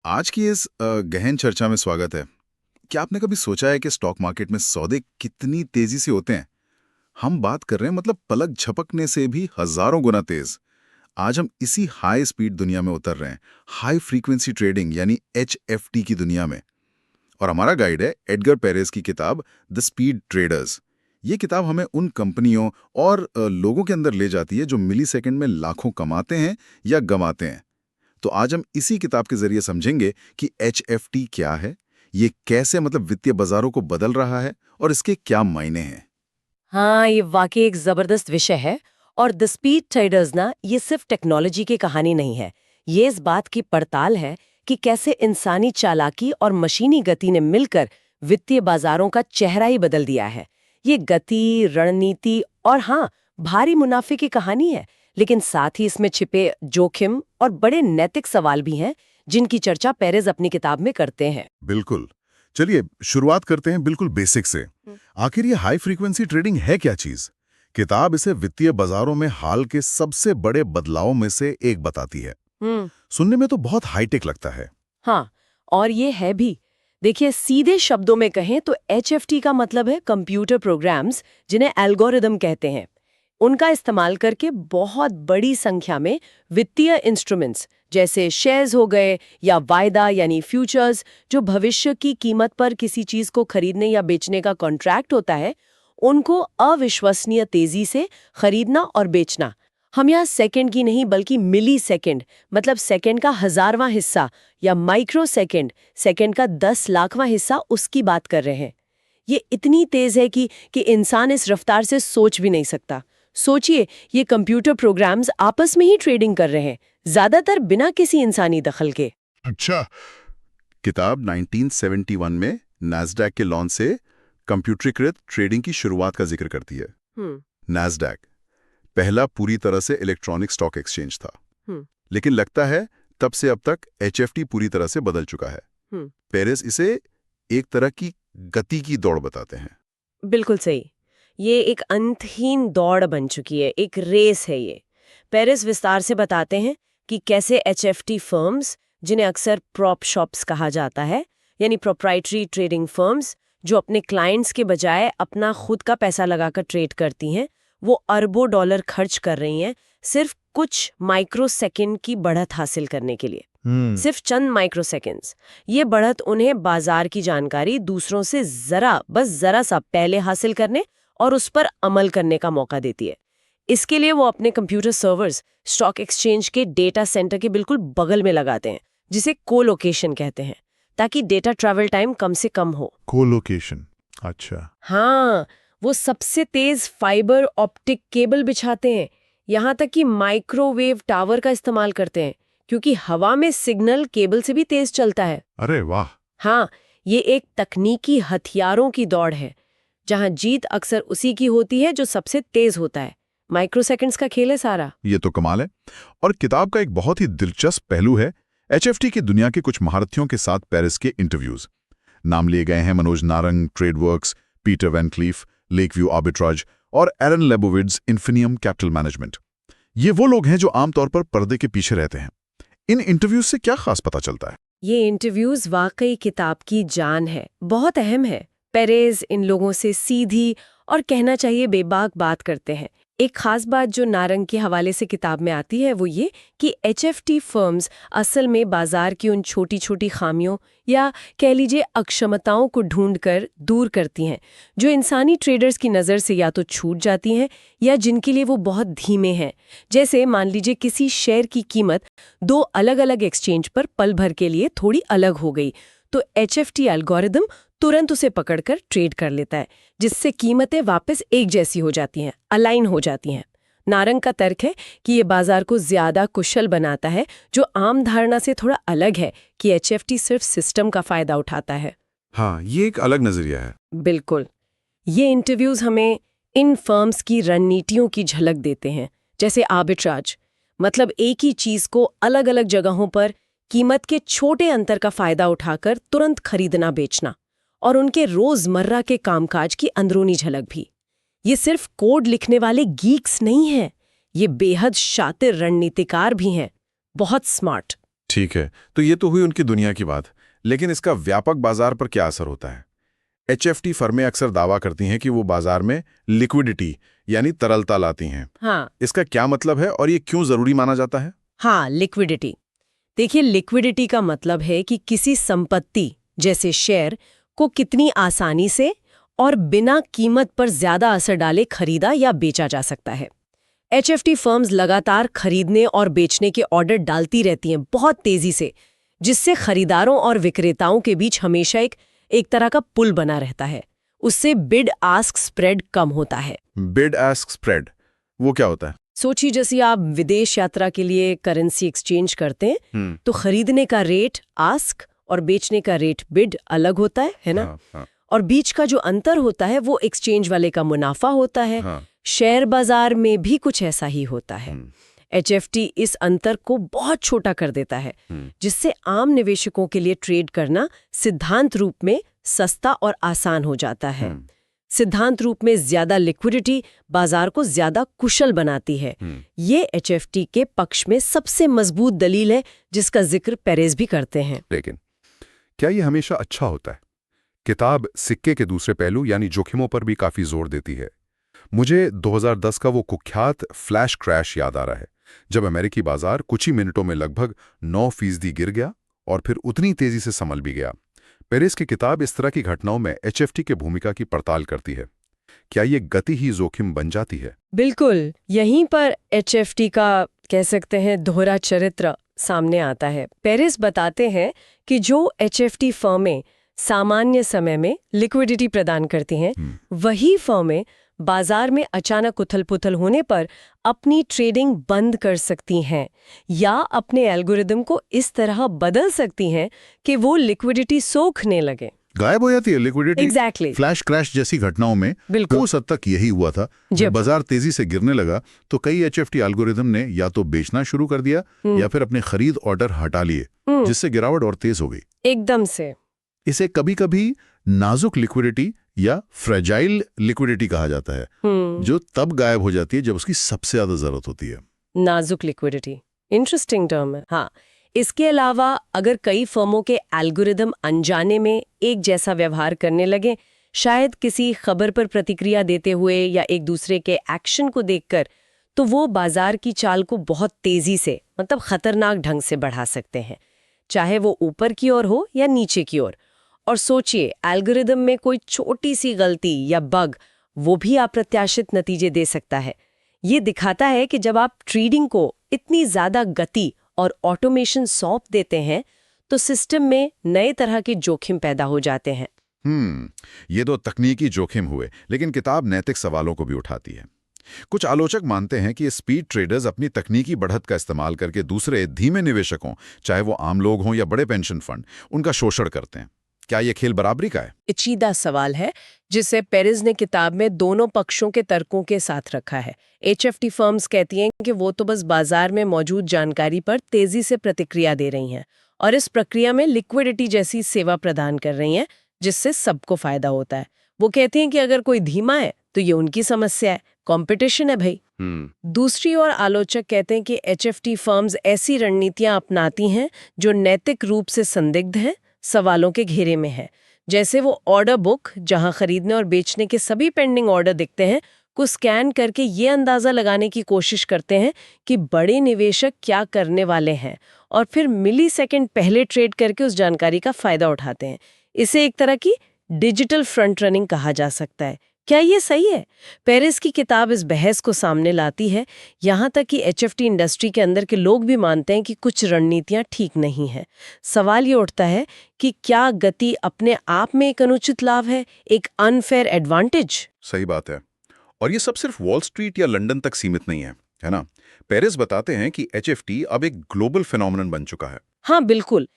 आज की इस गहन चर्चा में स्वागत है। क्या आपने कभी सोचा है कि स्टॉक मार्केट में सौदे कितनी तेजी से होते हैं? हम बात कर रहे हैं मतलब पलक झपकने से भी हजारों गुना तेज। आज हम इसी हाई स्पीड दुनिया में उतर रहे हैं, हाई फ्रीक्वेंसी ट्रेडिंग यानी HFT की दुनिया में। और हमारा गाइड है एडगर पेरेस की किताब द स्पीड ट्रेडर्स। ये किताब हमें उन कंपनियों और लोगों के अंदर ले जाती है जो मिली सेकेंड में लाखों कमाते हैं या गंवाते हैं। तो आज हम इसी किताब के जरिए समझेंगे कि HFT क्या है, ये कैसे मतलब वित्तीय बाजारों को बदल रहा है और इसके क्या मायने हैं। हाँ, ये वाकई एक जबरदस्त विषय है। और द स्पीड ट्रेडर्स ना, ये सिर्फ टेक्नोलॉजी की कहानी नहीं है। ये इस बात की पड़ताल है कि कैसे इंसानी चालाकी और मशीनी गति ने मिलकर वित्तीय बाजारों का चेहरा ही बदल दिया है। ये गति, रणनीति और हाँ, भारी मुनाफे की कहानी है, लेकिन साथ ही इसमें छिपे जोखिम और बड़े नैतिक सवाल भी हैं, जिनकी चर्चा पेरेज अपनी किताब में करते हैं। बिल्कुल। चलिए शुरुआत करते हैं बिल्कुल बेसिक से। आखिर ये हाई फ्रीक्वेंसी ट्रेडिंग है क्या चीज? किताब इसे वित्तीय बाजारों में हाल के सबसे बड़े बदलावों में से एक बताती है। हम्म। सुनने में तो बहुत हाईटेक लगता है। हाँ, और ये है भी। देखिए, सीधे शब्दों में कहें तो HFT का मतलब है कंप्यूटर प्रोग्राम्स, जिन्हें एल्गोरिदम कहते हैं। उनका इस्तेमाल करके बहुत बड़ी संख्या में वित्तीय इंस्ट्रूमेंट्स जैसे शेयर्स हो गए या वायदा यानी फ्यूचर्स, जो भविष्य की कीमत पर किसी चीज को खरीदने या बेचने का कॉन्ट्रैक्ट होता है, उनको अविश्वसनीय तेजी से खरीदना और बेचना। हम यहाँ सेकंड की नहीं बल्कि मिली सेकंड, मतलब सेकंड का 1000वां हिस्सा, या माइक्रो सेकंड, सेकंड का 10 लाखवां हिस्सा, उसकी बात कर रहे हैं। ये इतनी तेज है कि इंसान इस रफ्तार से सोच भी नहीं सकता। सोचिए, ये कंप्यूटर प्रोग्राम्स आपस में ही ट्रेडिंग कर रहे हैं, ज्यादातर बिना किसी इंसानी दखल के। अच्छा। किताब 1971 में नैस्डैक के लॉन्च से कंप्यूटरीकृत ट्रेडिंग की शुरुआत का जिक्र करती है। नैस्डैक पहला पूरी तरह से इलेक्ट्रॉनिक स्टॉक एक्सचेंज था। लेकिन लगता है तब से अब तक HFT पूरी तरह से बदल चुका है। पेरेस इसे एक तरह की गति की दौड़ बताते हैं। बिल्कुल सही। ये एक अंतहीन दौड़ बन चुकी है, एक रेस है ये। पेरिस विस्तार से बताते हैं कि कैसे HFT फर्म्स, जिन्हें अक्सर प्रॉप शॉप्स कहा जाता है, यानी प्रोप्राइटरी ट्रेडिंग फर्म्स, जो अपने क्लाइंट्स के बजाय अपना खुद का पैसा लगाकर ट्रेड करती हैं, वो अरबों डॉलर खर्च कर रही हैं सिर्फ कुछ माइक्रो सेकेंड की बढ़त हासिल करने के लिए। सिर्फ चंद माइक्रो सेकेंड्स। ये बढ़त उन्हें बाजार की जानकारी दूसरों से बस जरा सा पहले हासिल करने और उस पर अमल करने का मौका देती है। इसके लिए वो अपने कंप्यूटर सर्वर्स स्टॉक एक्सचेंज के डेटा सेंटर के बिल्कुल बगल में लगाते हैं, जिसे कोलोकेशन कहते हैं, ताकि डेटा ट्रैवल टाइम कम से कम हो। कोलोकेशन, अच्छा। हाँ, वो सबसे तेज फाइबर ऑप्टिक केबल बिछाते हैं, यहाँ तक कि माइक्रोवेव टावर का इस्तेमाल करते हैं, क्योंकि हवा में सिग्नल केबल से भी तेज चलता है। अरे वाह। हाँ, ये एक तकनीकी हथियारों की दौड़ है, जहाँ जीत अक्सर उसी की होती है जो सबसे तेज होता है। माइक्रोसेकंड्स का खेल है सारा। ये तो कमाल है। और किताब का एक बहुत ही दिलचस्प पहलू है HFT की दुनिया के कुछ महारथियों के साथ पेरिस के इंटरव्यूज। नाम लिए गए हैं Manoj Narang Tradeworks, Peter Van Kleef Lakeview Arbitrage और एरन लेबोविट्ज इन्फिनियम कैपिटल मैनेजमेंट। ये वो लोग हैं जो आमतौर पर पर्दे के पीछे रहते हैं। इन इंटरव्यूज से क्या खास पता चलता है? ये इंटरव्यूज वाकई किताब की जान है, बहुत अहम है। पेरेज इन लोगों से सीधी और कहना चाहिए बेबाक बात करते हैं। एक खास बात जो नारंग के हवाले से किताब में आती है वो ये कि HFT फर्म्स असल में बाजार की उन छोटी छोटी खामियों या कह लीजिए अक्षमताओं को ढूंढकर दूर करती हैं, जो इंसानी ट्रेडर्स की नज़र से या तो छूट जाती हैं या जिनके लिए वो बहुत धीमे हैं। जैसे मान लीजिए किसी शेयर की कीमत दो अलग अलग एक्सचेंज पर पल भर के लिए थोड़ी अलग हो गई, तो HFT एल्गोरिदम तुरंत उसे पकड़कर ट्रेड कर लेता है, जिससे कीमतें वापस एक जैसी हो जाती हैं, अलाइन हो जाती हैं। नारंग का तर्क है कि ये बाजार को ज्यादा कुशल बनाता है, जो आम धारणा से थोड़ा अलग है कि HFT सिर्फ सिस्टम का फायदा उठाता है। हाँ, ये एक अलग नजरिया है। बिल्कुल। ये इंटरव्यूज हमें इन फर्म्स की रणनीतियों की झलक देते हैं, जैसे आर्बिट्राज, मतलब एक ही चीज को अलग अलग जगहों पर कीमत के छोटे अंतर का फायदा उठाकर तुरंत खरीदना बेचना, और उनके रोजमर्रा के कामकाज की अंदरूनी झलक भी। ये सिर्फ कोड लिखने वाले गीक्स नहीं हैं, ये बेहद शातिर रणनीतिकार भी हैं, बहुत स्मार्ट। ठीक है, तो ये तो हुई उनकी दुनिया की बात, लेकिन इसका व्यापक बाजार पर क्या असर होता है? एचएफटी फर्में अक्सर दावा करती हैं कि वो बाजार में लिक्विडिटी यानी तरलता लाती हैं। हाँ इसका क्या मतलब है और ये क्यों जरूरी माना जाता है? हाँ, लिक्विडिटी। देखिए, लिक्विडिटी का मतलब है कि किसी संपत्ति जैसे शेयर को कितनी आसानी से और बिना कीमत पर ज्यादा असर डाले खरीदा या बेचा जा सकता है। एचएफटी फर्म्स लगातार खरीदने और बेचने के ऑर्डर डालती रहती हैं बहुत तेजी से, जिससे खरीदारों और विक्रेताओं के बीच हमेशा एक तरह का पुल बना रहता है। उससे बिड आस्क स्प्रेड कम होता है। बिड आस्क स्प्रेड, वो क्या होता है? सोचिए, जैसे आप विदेश यात्रा के लिए करेंसी एक्सचेंज करते हैं, तो खरीदने का रेट आस्क और बेचने का रेट बिड अलग होता है ना? हाँ। और बीच का जो अंतर होता है वो एक्सचेंज वाले का मुनाफा होता है। हाँ। शेयर बाजार में भी कुछ ऐसा ही होता है। एचएफटी इस अंतर को बहुत छोटा कर देता है, जिससे आम निवेशकों के लिए ट्रेड करना सिद्धांत रूप में सस्ता और आसान हो जाता है। सिद्धांत रूप में ज्यादा लिक्विडिटी बाजार को ज्यादा कुशल बनाती है। ये एचएफटी के पक्ष में सबसे मजबूत दलील है, जिसका जिक्र पेरेज भी करते हैं। लेकिन क्या ये हमेशा अच्छा होता है? किताब सिक्के के दूसरे पहलू यानी जोखिमों पर भी काफी जोर देती है। मुझे 2010 का वो कुख्यात फ्लैश क्रैश याद आ रहा है, जब अमेरिकी बाजार कुछ ही मिनटों में लगभग 9% गिर गया और फिर उतनी तेजी से संभल भी गया। पेरेस की किताब इस तरह की घटनाओं में एचएफटी की भूमिका की पड़ताल करती है। क्या ये गति ही जोखिम बन जाती है? बिल्कुल, यहीं पर एचएफटी का कह सकते हैं दोहरा चरित्र सामने आता है। पेरेस बताते हैं कि जो एचएफटी फर्में सामान्य समय में लिक्विडिटी प्रदान करती हैं, वही फर्में बाजार में अचानक उथल-पुथल होने पर अपनी ट्रेडिंग बंद कर सकती हैं या अपने एल्गोरिदम को इस तरह बदल सकती हैं कि वो लिक्विडिटी सोखने लगे। गायब हो जाती है लिक्विडिटी। Exactly. फ्लैश क्रैश जैसी घटनाओं में बिल्कुल। उस हद तक यही हुआ था। जब बाजार तेजी से गिरने लगा तो कई एचएफटी एल्गोरिदम ने या तो बेचना शुरू कर दिया या फिर अपने खरीद ऑर्डर हटा लिए, जिससे गिरावट और तेज हो गई। एकदम से। इसे कभी-कभी नाजुक लिक्विडिटी या फ्रेजाइल लिक्विडिटी कहा जाता है, जो तब गायब हो जाती है जब उसकी सबसे ज्यादा जरूरत होती है। नाजुक लिक्विडिटी, इंटरेस्टिंग टर्म है। हाँ, इसके अलावा अगर कई फर्मों के एल्गोरिदम अनजाने में एक जैसा व्यवहार करने लगे, शायद किसी खबर पर प्रतिक्रिया देते हुए या एक दूसरे के एक्शन को देखकर, तो वो बाजार की चाल को बहुत तेजी से, मतलब खतरनाक ढंग से बढ़ा सकते हैं, चाहे वो ऊपर की ओर हो या नीचे की ओर। और सोचिए, एल्गोरिदम में कोई छोटी सी गलती या बग, वो भी अप्रत्याशित नतीजे दे सकता है। ये दिखाता है कि जब आप ट्रेडिंग को इतनी ज्यादा गति और ऑटोमेशन सौंप देते हैं, तो सिस्टम में नए तरह के जोखिम पैदा हो जाते हैं। ये तो तकनीकी जोखिम हुए, लेकिन किताब नैतिक सवालों को भी उठाती है। कुछ आलोचक मानते हैं कि स्पीड ट्रेडर्स अपनी तकनीकी बढ़त का इस्तेमाल करके दूसरे धीमे निवेशकों, चाहे वो आम लोग हों या बड़े पेंशन फंड, उनका शोषण करते हैं। क्या ये खेल बराबरी का है? पेचीदा सवाल है, जिसे पेरेज ने किताब में दोनों पक्षों के तर्कों के साथ रखा है। एचएफटी फर्म्स कहती हैं कि वो तो बस बाजार में मौजूद जानकारी पर तेजी से प्रतिक्रिया दे रही हैं और इस प्रक्रिया में लिक्विडिटी जैसी सेवा प्रदान कर रही हैं, जिससे सबको फायदा होता है। वो कहती हैं कि अगर कोई धीमा है तो ये उनकी समस्या है, कंपटीशन है भाई। दूसरी ओर आलोचक कहते हैं कि एचएफटी फर्म्स ऐसी रणनीतियां अपनाती हैं जो नैतिक रूप से संदिग्ध हैं, सवालों के घेरे में है। जैसे वो ऑर्डर बुक, जहां खरीदने और बेचने के सभी पेंडिंग ऑर्डर दिखते हैं, को स्कैन करके ये अंदाजा लगाने की कोशिश करते हैं कि बड़े निवेशक क्या करने वाले हैं, और फिर मिलीसेकंड पहले ट्रेड करके उस जानकारी का फायदा उठाते हैं। इसे एक तरह की डिजिटल फ्रंट रनिंग कहा जा सकता है। क्या ये सही है? पेरेस की किताब इस बहस को सामने लाती है, यहाँ तक कि एचएफटी इंडस्ट्री के अंदर के लोग भी मानते हैं कि कुछ रणनीतियाँ ठीक नहीं हैं। सवाल ये उठता है कि क्या गति अपने आप में एक अनुचित लाभ है, एक अनफेयर एडवांटेज? सही बात है। और ये सब सिर्फ वॉल स्ट्रीट या लंदन तक सीमित नहीं है ना? पेरेस बताते हैं कि एचएफटी अब एक ग्लोबल फिनोमेनन बन चुका है। हाँ बिल्कुल,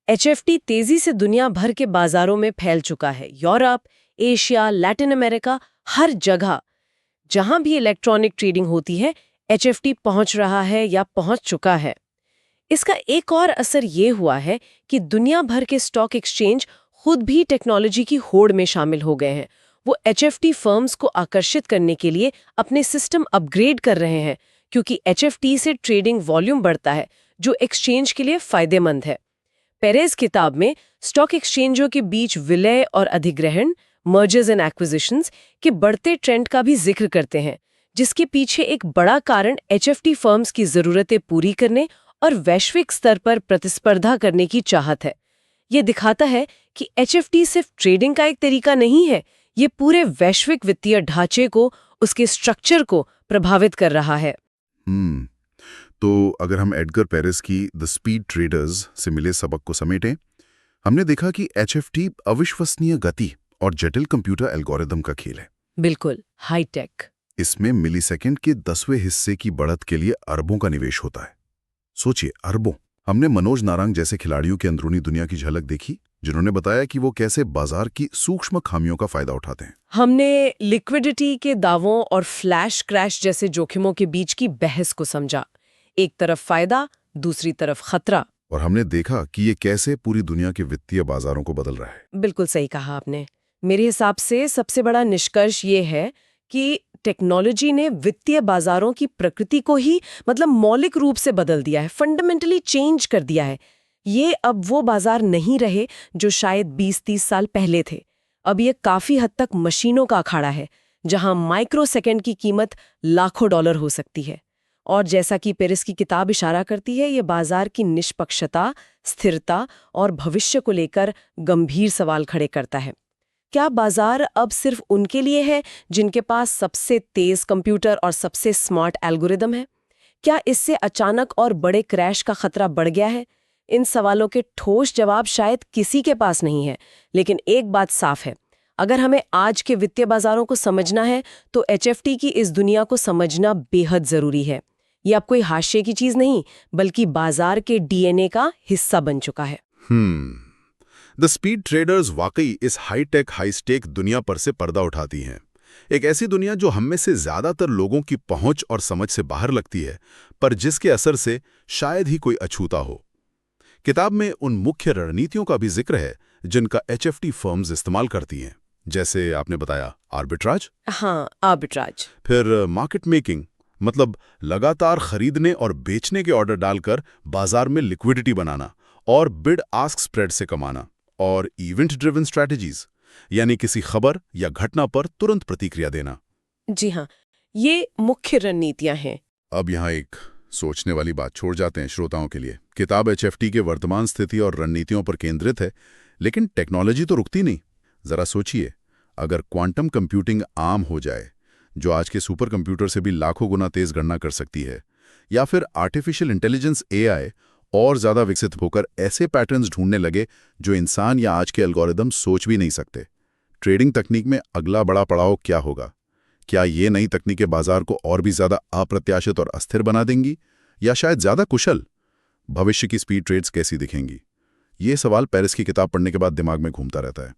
एचएफटी तेजी से दुनिया भर के बाजारों में फैल चुका है। यूरोप, एशिया, लैटिन अमेरिका, हर जगह जहां भी इलेक्ट्रॉनिक ट्रेडिंग होती है, एचएफटी पहुंच रहा है या पहुंच चुका है। इसका एक और असर ये हुआ है कि दुनिया भर के स्टॉक एक्सचेंज खुद भी टेक्नोलॉजी की होड़ में शामिल हो गए हैं। वो एचएफटी फर्म्स को आकर्षित करने के लिए अपने सिस्टम अपग्रेड कर रहे हैं, क्योंकि एचएफटी से ट्रेडिंग वॉल्यूम बढ़ता है, जो एक्सचेंज के लिए फायदेमंद है। पेरेज किताब में स्टॉक एक्सचेंजों के बीच विलय और अधिग्रहण, मर्जर्स एंड एक्विजिशंस के बढ़ते ट्रेंड का भी जिक्र करते हैं, जिसके पीछे एक बड़ा कारण एचएफटी फर्म्स की जरूरतें पूरी करने और वैश्विक स्तर पर प्रतिस्पर्धा करने की चाहत है। ये दिखाता है कि एचएफटी सिर्फ ट्रेडिंग का एक तरीका नहीं है, ये पूरे वैश्विक वित्तीय ढांचे को, उसके स्ट्रक्चर को प्रभावित कर रहा है। तो अगर हम एडगर पेरेस की द स्पीड ट्रेडर्स से मिले सबक को समेटें, हमने देखा कि एचएफटी अविश्वसनीय गति और जटिल कंप्यूटर एल्गोरिदम का खेल है। बिल्कुल, हाईटेक। इसमें मिलीसेकंड के 10वें हिस्से की बढ़त के लिए अरबों का निवेश होता है। सोचिए, अरबों। हमने मनोज नारंग जैसे खिलाड़ियों की अंदरूनी दुनिया की झलक देखी, जिन्होंने बताया कि वो कैसे बाजार की सूक्ष्म खामियों का फायदा उठाते हैं। हमने लिक्विडिटी के दावों और फ्लैश क्रैश जैसे जोखिमों के बीच की बहस को समझा। एक तरफ फायदा, दूसरी तरफ खतरा। और हमने देखा कि ये कैसे पूरी दुनिया के वित्तीय बाजारों को बदल रहा है। बिल्कुल सही कहा आपने। मेरे हिसाब से सबसे बड़ा निष्कर्ष ये है कि टेक्नोलॉजी ने वित्तीय बाजारों की प्रकृति को ही मौलिक रूप से बदल दिया है, फंडामेंटली चेंज कर दिया है। ये अब वो बाजार नहीं रहे जो शायद 20-30 साल पहले थे। अब ये काफी हद तक मशीनों का अखाड़ा है, जहां माइक्रो सेकंड की कीमत लाखों डॉलर हो सकती है। और जैसा कि पेरिस की किताब इशारा करती है, ये बाजार की निष्पक्षता, स्थिरता और भविष्य को लेकर गंभीर सवाल खड़े करता है। क्या बाजार अब सिर्फ उनके लिए है जिनके पास सबसे तेज कंप्यूटर और सबसे स्मार्ट एल्गोरिदम है? क्या इससे अचानक और बड़े क्रैश का खतरा बढ़ गया है? इन सवालों के ठोस जवाब शायद किसी के पास नहीं है, लेकिन एक बात साफ है, अगर हमें आज के वित्तीय बाजारों को समझना है तो एचएफटी की इस दुनिया को समझना बेहद जरूरी है। ये अब कोई हाशिए की चीज नहीं, बल्कि बाजार के डीएनए का हिस्सा बन चुका है। द स्पीड ट्रेडर्स वाकई इस हाईटेक हाईस्टेक दुनिया पर से पर्दा उठाती हैं। एक ऐसी दुनिया जो हम में से ज्यादातर लोगों की पहुंच और समझ से बाहर लगती है, पर जिसके असर से शायद ही कोई अछूता हो। किताब में उन मुख्य रणनीतियों का भी जिक्र है जिनका एचएफटी फर्म्स इस्तेमाल करती हैं, जैसे आपने बताया आर्बिट्राज। हाँ, आर्बिट्राज। फिर मार्केट मेकिंग, मतलब लगातार खरीदने और बेचने के ऑर्डर डालकर बाजार में लिक्विडिटी बनाना और बिड आस्क स्प्रेड से कमाना। और इवेंट ड्रिवन स्ट्रैटेजीज, यानी किसी खबर या घटना पर तुरंत प्रतिक्रिया देना। जी हाँ, ये मुख्य रणनीतियां हैं। अब यहाँ एक सोचने वाली बात छोड़ जाते हैं श्रोताओं के लिए। किताब एचएफटी के वर्तमान स्थिति और रणनीतियों पर केंद्रित है, लेकिन टेक्नोलॉजी तो रुकती नहीं। जरा सोचिए, अगर क्वांटम कंप्यूटिंग आम हो जाए, जो आज के सुपर कंप्यूटर से भी लाखों गुना तेज गणना कर सकती है, या फिर आर्टिफिशियल इंटेलिजेंस एआई और ज्यादा विकसित होकर ऐसे पैटर्न्स ढूंढने लगे जो इंसान या आज के एल्गोरिदम सोच भी नहीं सकते, ट्रेडिंग तकनीक में अगला बड़ा पड़ाव क्या होगा? क्या ये नई तकनीकें बाजार को और भी ज्यादा अप्रत्याशित और अस्थिर बना देंगी, या शायद ज्यादा कुशल? भविष्य की स्पीड ट्रेड्स कैसी दिखेंगी? ये सवाल पेरिस की किताब पढ़ने के बाद दिमाग में घूमता रहता है।